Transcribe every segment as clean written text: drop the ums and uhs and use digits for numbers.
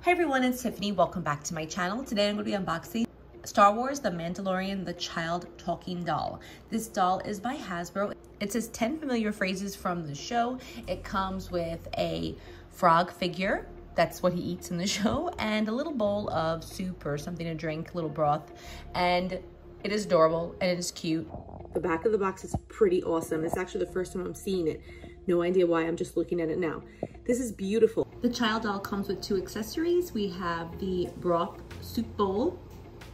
Hi everyone, it's Tiffany. Welcome back to my channel. Today I'm going to be unboxing Star Wars The Mandalorian, the child talking doll. This doll is by Hasbro. It says 10 familiar phrases from the show. It comes with a frog figure. That's what he eats in the show. And a little bowl of soup or something to drink, little broth. And it is adorable and it is cute. The back of the box is pretty awesome. It's actually the first time I'm seeing it. No idea why, I'm just looking at it now. This is beautiful. The child doll comes with 2 accessories. We have the broth soup bowl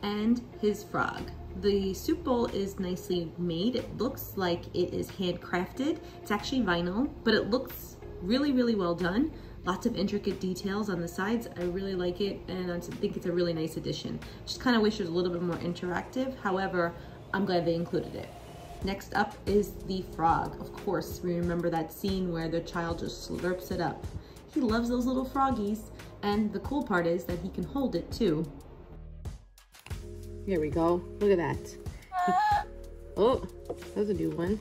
and his frog. The soup bowl is nicely made. It looks like it is handcrafted. It's actually vinyl, but it looks really, really well done. Lots of intricate details on the sides. I really like it, and I think it's a really nice addition. Just kind of wish it was a little bit more interactive. However, I'm glad they included it. Next up is the frog. Of course, we remember that scene where the child just slurps it up. He loves those little froggies, and the cool part is that he can hold it too. Here we go. Look at that. Oh, that's a new one.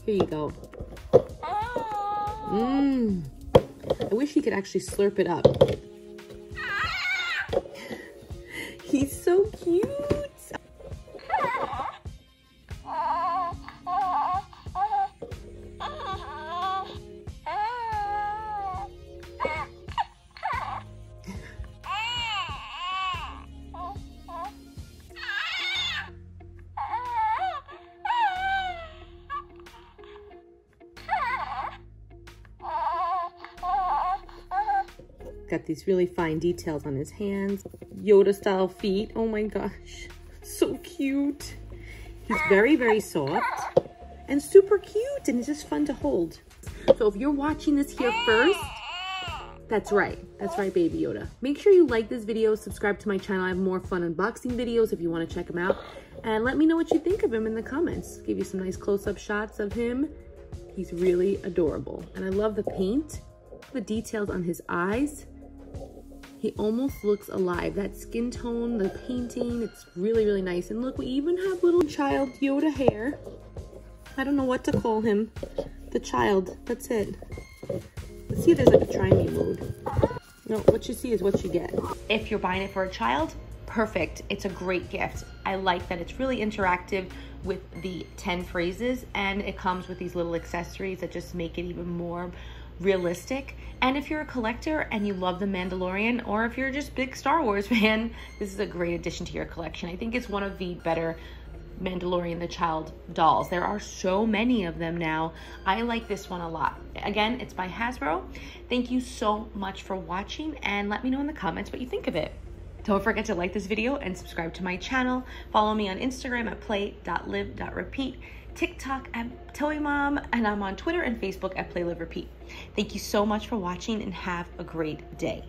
Here you go. I wish he could actually slurp it up. He's so cute. Got these really fine details on his hands. Yoda style feet. Oh my gosh. So cute. He's very, very soft and super cute, and it's just fun to hold. So if you're watching this here first, that's right. That's right, Baby Yoda. Make sure you like this video, subscribe to my channel. I have more fun unboxing videos if you want to check them out. And let me know what you think of him in the comments. Give you some nice close-up shots of him. He's really adorable. And I love the paint, the details on his eyes. He almost looks alive. That skin tone, the painting, it's really, really nice. And look, we even have little child Yoda hair. I don't know what to call him. The child, that's it. Let's see if there's like a try me mode. No, what you see is what you get. If you're buying it for a child, perfect. It's a great gift. I like that it's really interactive with the 10 phrases, and it comes with these little accessories that just make it even more realistic. And if you're a collector and you love The Mandalorian, or if you're just a big Star Wars fan, this is a great addition to your collection. I think it's one of the better Mandalorian the Child dolls. There are so many of them now. I like this one a lot. Again, it's by Hasbro. Thank you so much for watching, and let me know in the comments what you think of it. Don't forget to like this video and subscribe to my channel. Follow me on Instagram at play.live.repeat, TikTok at Toy Mom, and I'm on Twitter and Facebook at Play Live Repeat. Thank you so much for watching, and have a great day.